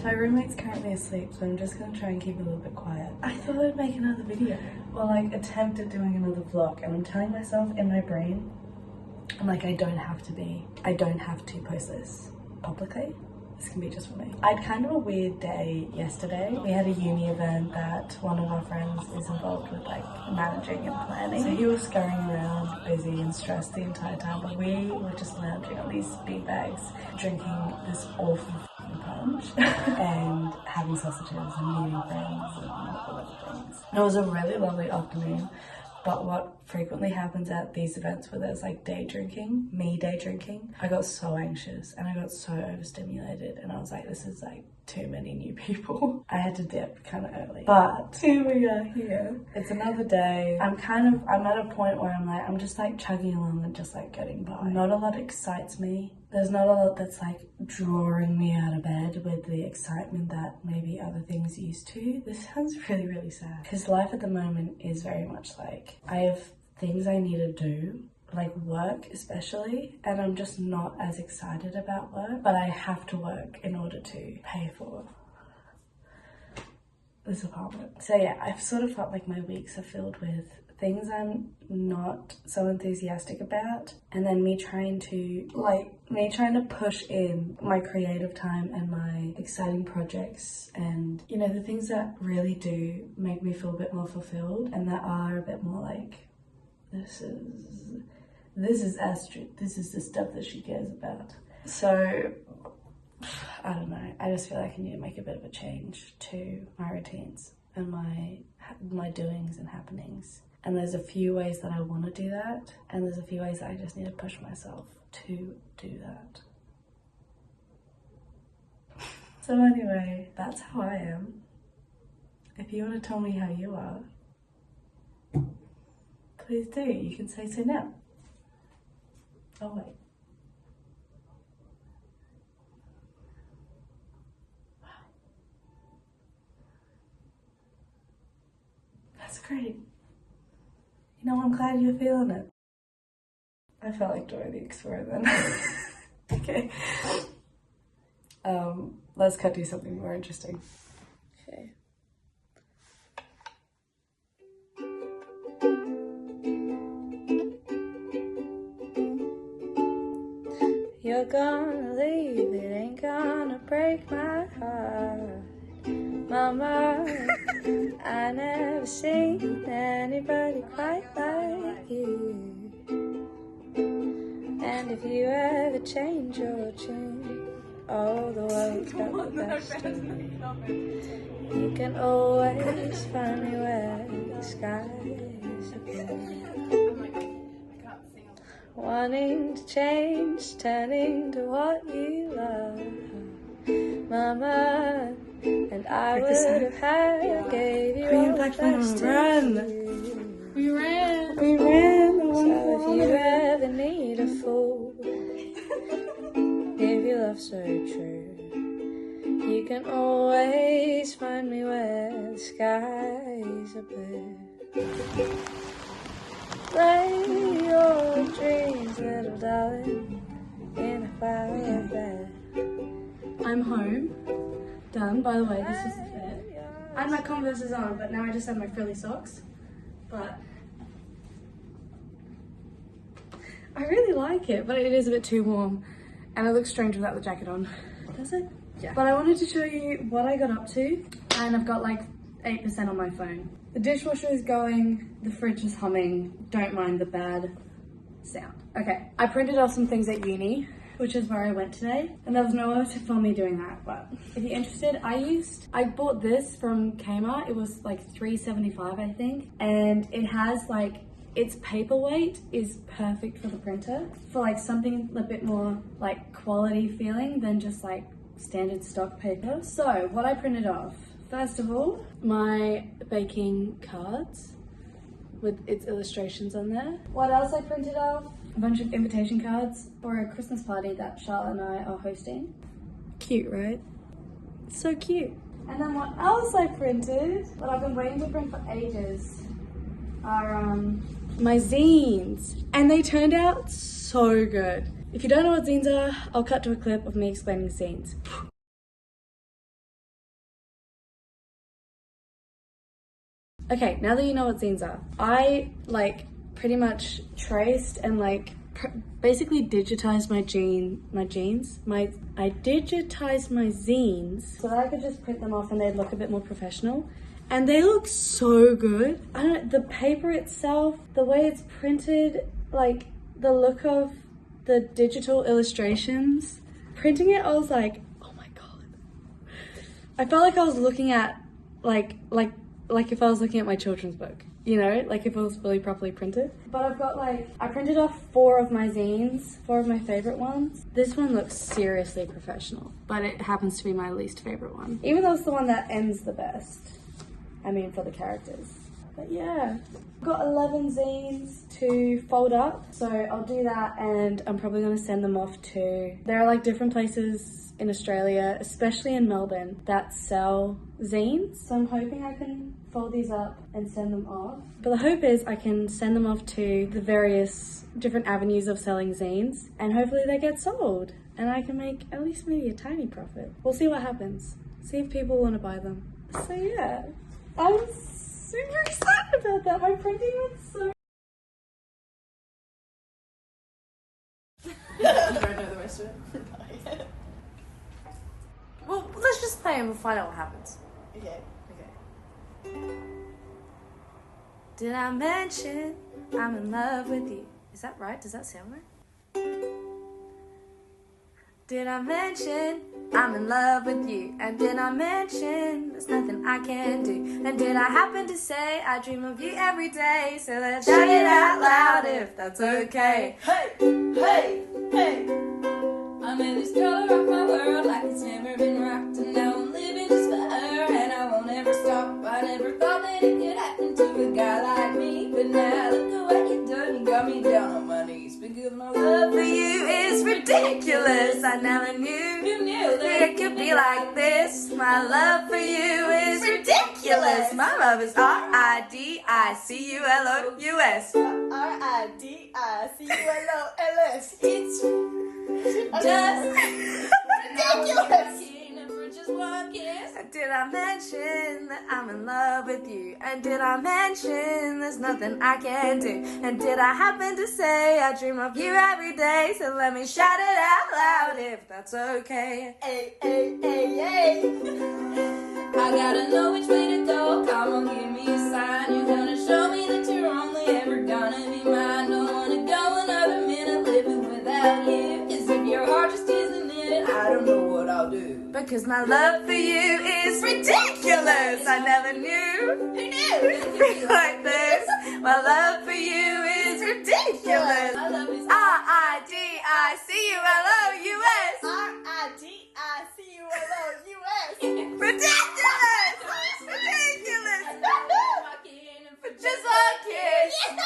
My roommate's currently asleep, so I'm just gonna try and keep it a little bit quiet. I thought I'd make another video, or like attempt at doing another vlog, and I'm telling myself in my brain, I'm like, I don't have to post this publicly. This can be just for me. I had kind of a weird day yesterday. We had a uni event that one of our friends is involved with, like managing and planning. So he was scurrying around, busy and stressed the entire time, but we were just lounging on these beanbags, drinking this awful punch and having sausages and meeting friends and all other things. And it was a really lovely afternoon. But what frequently happens at these events where there's like day drinking, I got so anxious and I got so overstimulated, and I was like, this is like too many new people. I had to dip kind of early, but here we are here. It's another day. I'm at a point where I'm just like chugging along and just like getting by. Not a lot excites me. There's not a lot that's like drawing me out of bed with the excitement that maybe other things used to. This sounds really, really sad, because life at the moment is very much like, I have things I need to do, like work especially, and I'm just not as excited about work, but I have to work in order to pay for this apartment. So yeah, I've sort of felt like my weeks are filled with things I'm not so enthusiastic about, and then me trying to push in my creative time and my exciting projects, and you know, the things that really do make me feel a bit more fulfilled and that are a bit more like, this is Astrid, this is the stuff that she cares about. So I don't know, I just feel like I need to make a bit of a change to my routines and my doings and happenings. And there's a few ways that I want to do that, and there's a few ways that I just need to push myself to do that. So anyway, that's how I am. If you want to tell me how you are, please do. You can say so now. Oh wait. Wow. That's great. You know, I'm glad you're feeling it. I felt like Dora the Explorer then. Okay. Let's cut to something more interesting. Okay. You're gonna leave, it ain't gonna break my heart. Mama, I never seen anybody quite like you. And if you ever change your tune, oh, the world's got the best of you. You can always find me where the skies are blue. Wanting to change, turning to what you love, Mama. And I would have had, gave you all the best to you. We ran. So if you ever need a fool, if you love so true, you can always find me where the skies are blue. Lay your dreams, little darling, in a flower bed. I'm home. Done. By the way, this is the fit. I had my Converses on, but now I just have my frilly socks. But I really like it, but it is a bit too warm, and it looks strange without the jacket on. Does it? Yeah. But I wanted to show you what I got up to, and I've got like 8% on my phone. The dishwasher is going, the fridge is humming. Don't mind the bad sound. Okay, I printed off some things at uni, which is where I went today, and there was nowhere to film me doing that, but if you're interested, I bought this from Kmart. It was like $3.75, I think, and it has like, its paperweight is perfect for the printer, for like something a bit more like quality feeling than just like standard stock paper. So what I printed off, first of all, my baking cards with its illustrations on there. What else I printed off? A bunch of invitation cards for a Christmas party that Charlotte and I are hosting. Cute, right? So cute. And then what else I printed, what I've been waiting to print for ages, are my zines. And they turned out so good. If you don't know what zines are, I'll cut to a clip of me explaining zines. Okay, now that you know what zines are, I like pretty much traced and like basically digitized I digitized my zines so that I could just print them off and they'd look a bit more professional. And they look so good. I don't know, the paper itself, the way it's printed, like the look of the digital illustrations. Printing it, I was like, oh my God. I felt like I was looking at like if I was looking at my children's book, you know, like if it was fully properly printed. But I've got like, I printed off 4 of my zines, 4 of my favorite ones. This one looks seriously professional, but it happens to be my least favorite one. Even though it's the one that ends the best. I mean, for the characters. But yeah, I've got 11 zines to fold up. So I'll do that and I'm probably gonna send them off to, there are like different places in Australia, especially in Melbourne, that sell zines. So I'm hoping I can fold these up and send them off. But the hope is I can send them off to the various different avenues of selling zines and hopefully they get sold and I can make at least maybe a tiny profit. We'll see what happens. See if people want to buy them. So yeah, I'm super excited about that. My printing went so... You don't know the rest of it? Well, let's just play and we'll find out what happens. Okay. Did I mention I'm in love with you? Is that right? Does that sound right? Did I mention I'm in love with you? And did I mention there's nothing I can do? And did I happen to say I dream of you every day? So let's shout it out loud if that's okay. Hey, hey, hey. I made this girl rock my world like it's never been rocked. And now I'm living just for her and I won't ever stop. I never thought that it could happen to a guy like me. But now look at what you done, you got me down on my knees. Because my love for you is ridiculous. I never knew that it could be like this. My love for you is ridiculous. My love is R-I-D-I-C-U-L-O-U-S. R-I-D-I-C-U-L-O-L-S. It's just ridiculous. Just one kiss. Did I mention that I'm in love with you? And did I mention there's nothing I can do? And did I happen to say I dream of you every day? So let me shout it out loud if that's okay. Hey, hey, hey, hey. I gotta know which way to go. Come on, give me a sign. You're gonna show me that you're only ever gonna be mine. Don't wanna go another minute living without you. 'Cause if your heart just isn't in it, I don't know what I'll do. Because my love for you is ridiculous. I never knew. Who knew? It'd be like this. My love for you is ridiculous. My love is R-I-D-I-C-U-L-O-U-S. R-I-D-I-C-U-L-O-U-S. Ridiculous. Ridiculous. Just one kiss. Yay!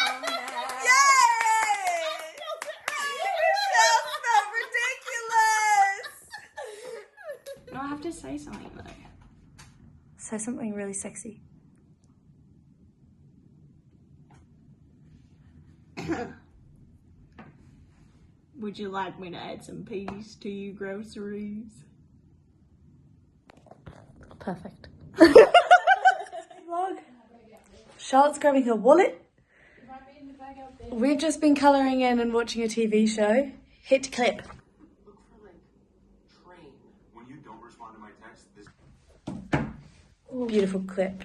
Michelle spelled ridiculous. No, I have to say something though. Say something really sexy. Would you like me to add some peas to your groceries? Perfect. Vlog. Charlotte's grabbing her wallet. We've just been colouring in and watching a TV show. Hit clip. Look for like train. When you don't respond to my text, this Beautiful clip.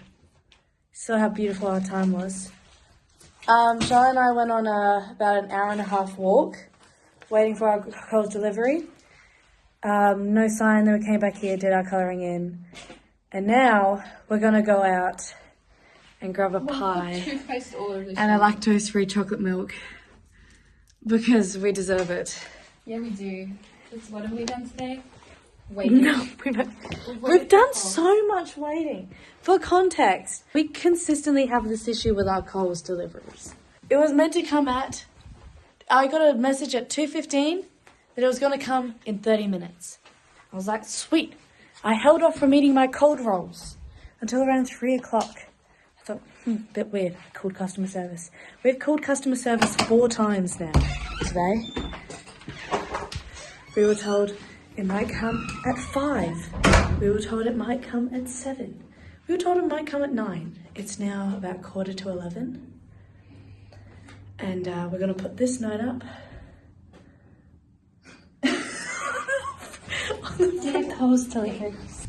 Saw how beautiful our time was. Charlotte and I went on about an hour and a half walk, waiting for our Coles delivery. No sign, then we came back here, did our colouring in. And now we're gonna go out and grab a pie and a lactose-free chocolate milk because we deserve it. Yeah, we do. What have we done today? Waiting. No, we've done so much waiting. For context, we consistently have this issue with our Coles deliveries. It was meant to come I got a message at 2:15 that it was going to come in 30 minutes. I was like, sweet. I held off from eating my cold rolls until around 3 o'clock. I thought, bit weird. I called customer service. We've called customer service 4 times now today. We were told it might come at 5. We were told it might come at 7. We were told it might come at 9. It's now about 11:15. And we're gonna put this note up. Dear Coles deliveries,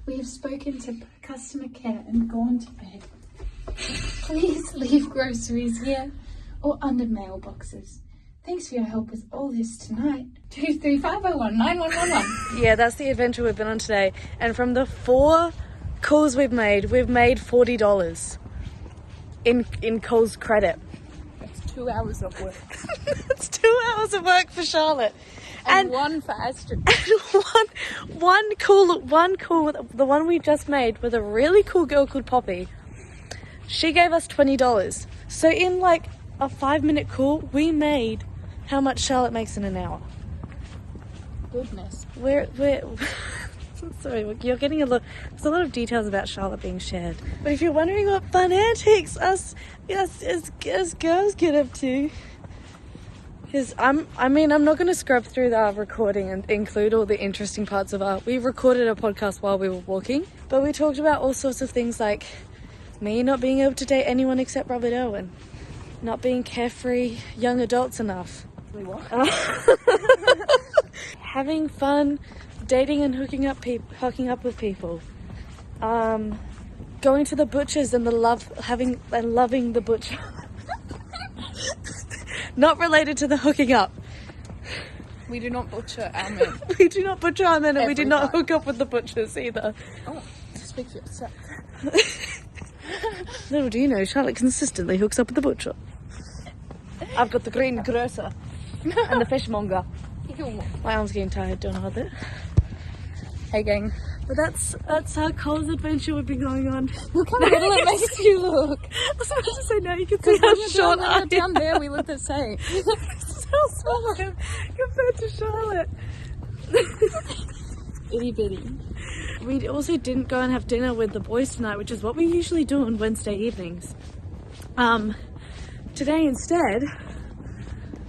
we have spoken to customer care and gone to bed. Please leave groceries here or under mailboxes. Thanks for your help with all this tonight. 235019111. Yeah, that's the adventure we've been on today. And from the 4 calls we've made $40 in Coles credit. That's 2 hours of work. It's 2 hours of work for Charlotte. And one for Astrid. And one cool, the one we just made with a really cool girl called Poppy. She gave us $20. So in like a 5-minute call, we made how much Charlotte makes in an hour. Goodness. We're sorry, you're getting there's a lot of details about Charlotte being shared. But if you're wondering what fun antics us girls get up to, because I'm not going to scrub through our recording and include all the interesting parts of we recorded a podcast while we were walking, but we talked about all sorts of things like me not being able to date anyone except Robert Irwin, not being carefree young adults enough. Having fun, dating and hooking up with people, going to the butchers and loving the butcher. Not related to the hooking up. We do not butcher our men. We do not butcher our men, and we Every do not time. hook up with the butchers either. Oh, speak for yourself. Little do you know, Charlotte consistently hooks up with the butcher. I've got the greengrocer and the fishmonger. My arm's getting tired, don't hold it. Hey gang. But that's our Coles adventure we've been going on. Look how little it makes you look. I was about to say, now you can see how short I am. Down there we look the same. So small compared to Charlotte. Itty bitty. We also didn't go and have dinner with the boys tonight, which is what we usually do on Wednesday evenings. Today instead,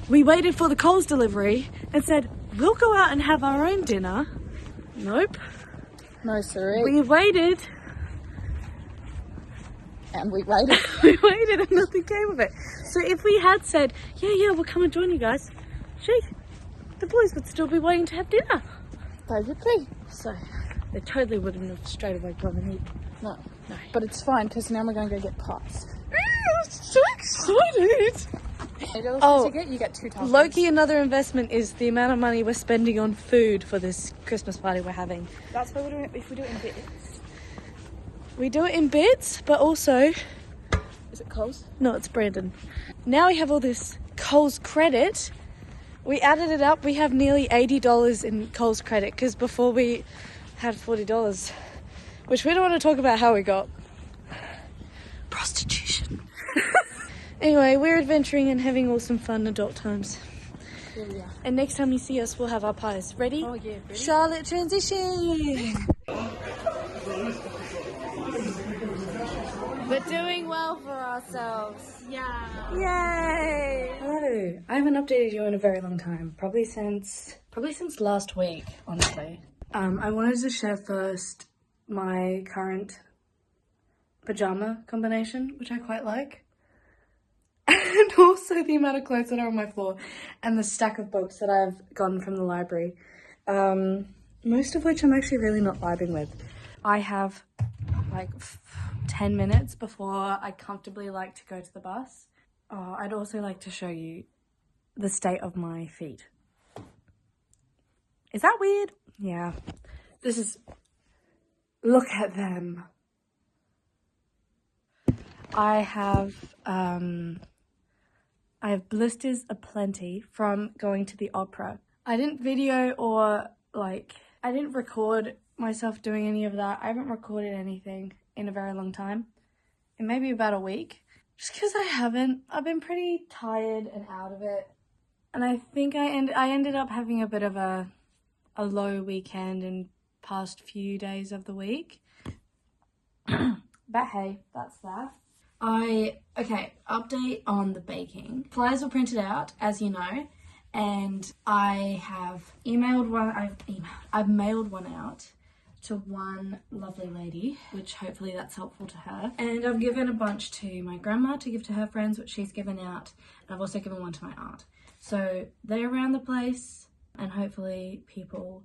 we waited for the Coles delivery and said, we'll go out and have our own dinner. Nope. No, sorry. We waited. And we waited. We waited and nothing came of it. So if we had said, yeah, we'll come and join you guys, the boys would still be waiting to have dinner. Basically. So they totally wouldn't have straight away gone and eat. No. But it's fine because now we're going to go get pies. I'm so excited. Oh, you get 2 times. Loki, another investment is the amount of money we're spending on food for this Christmas party we're having. That's why we're doing it if we do it in bits. We do it in bits, but also... Is it Coles? No, it's Brandon. Now we have all this Coles credit. We added it up. We have nearly $80 in Coles credit because before we had $40, which we don't want to talk about how we got. Prostitution. Anyway, we're adventuring and having awesome fun adult times. Here we are. And next time you see us, we'll have our pies. Ready? Oh yeah, ready? Charlotte, transition! We're doing well for ourselves. Yeah. Yay! Hello. I haven't updated you in a very long time. Probably since last week, honestly. I wanted to share first my current pajama combination, which I quite like. And also the amount of clothes that are on my floor and the stack of books that I've gotten from the library. Most of which I'm actually really not vibing with. I have like 10 minutes before I comfortably like to go to the bus. I'd also like to show you the state of my feet. Is that weird? Yeah. Look at them. I have blisters aplenty from going to the opera. I didn't video or I didn't record myself doing any of that. I haven't recorded anything in a very long time. In maybe about a week. Just because I've been pretty tired and out of it. And I think I ended up having a bit of a low weekend in past few days of the week. But hey, that's that. Update on the baking. Flyers were printed out, as you know, and I have mailed one out to one lovely lady, which hopefully that's helpful to her. And I've given a bunch to my grandma to give to her friends, which she's given out. And I've also given one to my aunt. So they're around the place, and hopefully people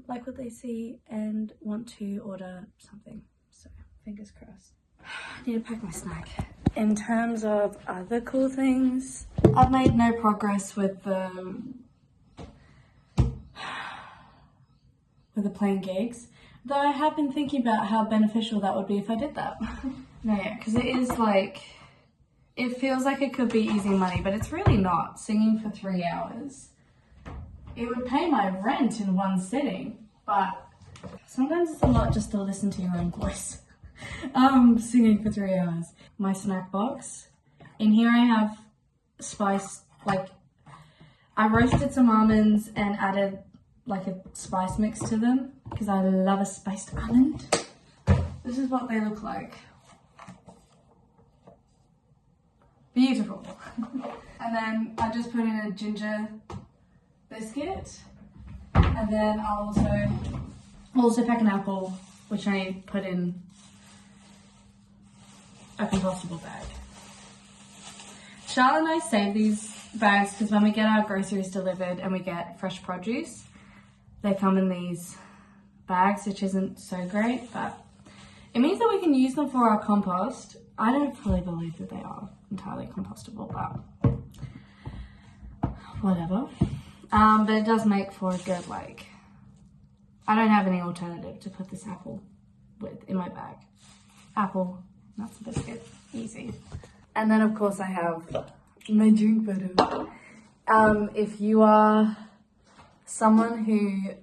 like what they see and want to order something. So fingers crossed. I need to pack my snack. In terms of other cool things, I've made no progress with the playing gigs, though I have been thinking about how beneficial that would be if I did that. No, yeah, because it is like, it feels like it could be easy money, but it's really not. Singing for 3 hours, it would pay my rent in one sitting, but sometimes it's a lot just to listen to your own voice. Singing for 3 hours. My snack box. In here I have spice, like I roasted some almonds and added like a spice mix to them because I love a spiced almond. This is what they look like. Beautiful. And then I just put in a ginger biscuit, and then I'll also pack an apple, which I put in a compostable bag. Charlotte and I save these bags because when we get our groceries delivered and we get fresh produce, they come in these bags, which isn't so great, but it means that we can use them for our compost. I don't fully believe that they are entirely compostable, but whatever. But it does make for a good, like, I don't have any alternative to put this apple with in my bag. Apple, nuts and biscuit, easy. And then of course I have my drink bottle. If you are someone who,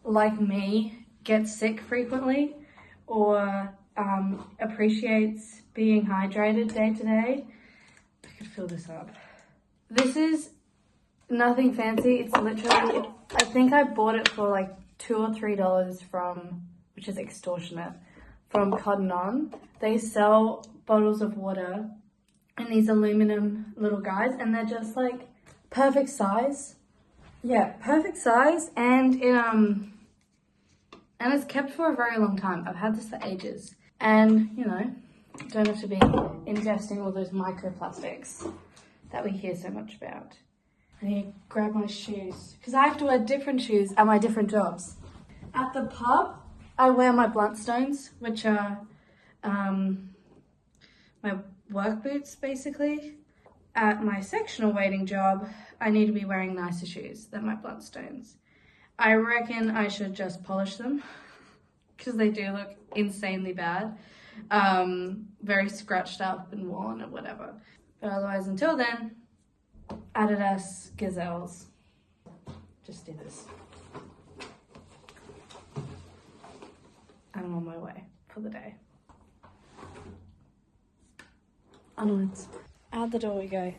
like me, gets sick frequently or appreciates being hydrated day to day, I could fill this up. This is nothing fancy. It's literally, I think I bought it for like $2 or $3 from, which is extortionate, from Cotton On. They sell bottles of water in these aluminum little guys, and they're just like perfect size. Yeah, perfect size, and it's kept for a very long time. I've had this for ages, and you know, don't have to be ingesting all those microplastics that we hear so much about. I need to grab my shoes because I have to wear different shoes at my different jobs. At the pub, I wear my Bluntstones, which are my work boots, basically. At my sectional waiting job, I need to be wearing nicer shoes than my Bluntstones. I reckon I should just polish them because they do look insanely bad. Very scratched up and worn or whatever. But otherwise, until then, Adidas Gazelles. Just do this. And I'm on my way for the day. Onwards. Out the door we go.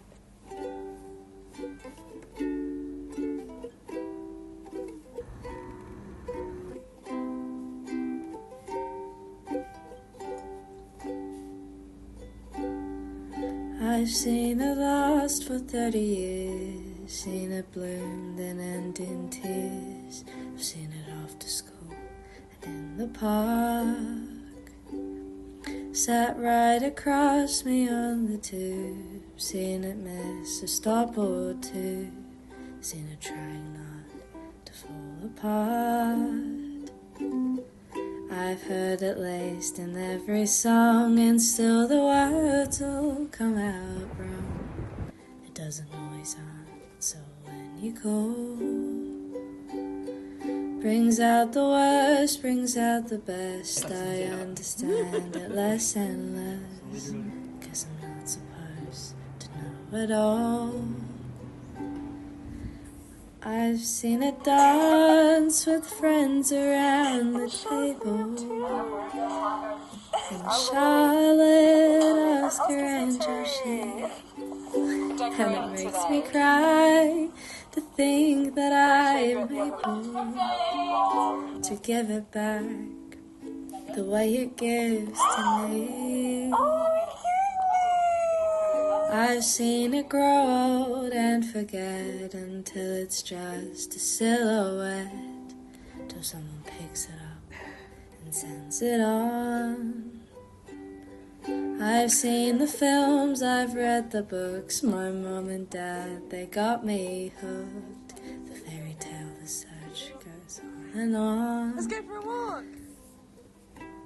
I've seen it last for 30 years, seen it bloom then end in tears. I've seen it after school and in the park. Sat right across me on the tube, seen it miss a stop or two, seen it trying not to fall apart. I've heard it laced in every song, and still the words all come out wrong. It doesn't always answer when you call. Brings out the worst, brings out the best. I understand it less and less, 'cause I'm not supposed to know it all. I've seen it dance with friends around the table, and Charlotte asked her angel shape, and it makes me cry to think that I am able to give it back the way it gives to me. I've seen it grow old and forget until it's just a silhouette, to so someone picks it up and sends it on. I've seen the films, I've read the books, my mom and dad, they got me hooked. The fairy tale, the search goes on and on. Let's go for a walk.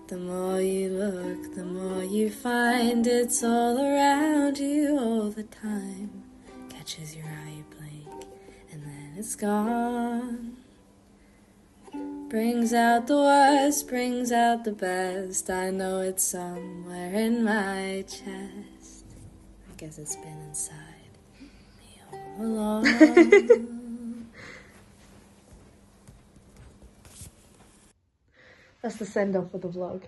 The more you look, the more you find, it's all around you all the time. Catches your eye, you blink, and then it's gone. Brings out the worst, brings out the best. I know it's somewhere in my chest. I guess it's been inside me all along. That's the send off of the vlog.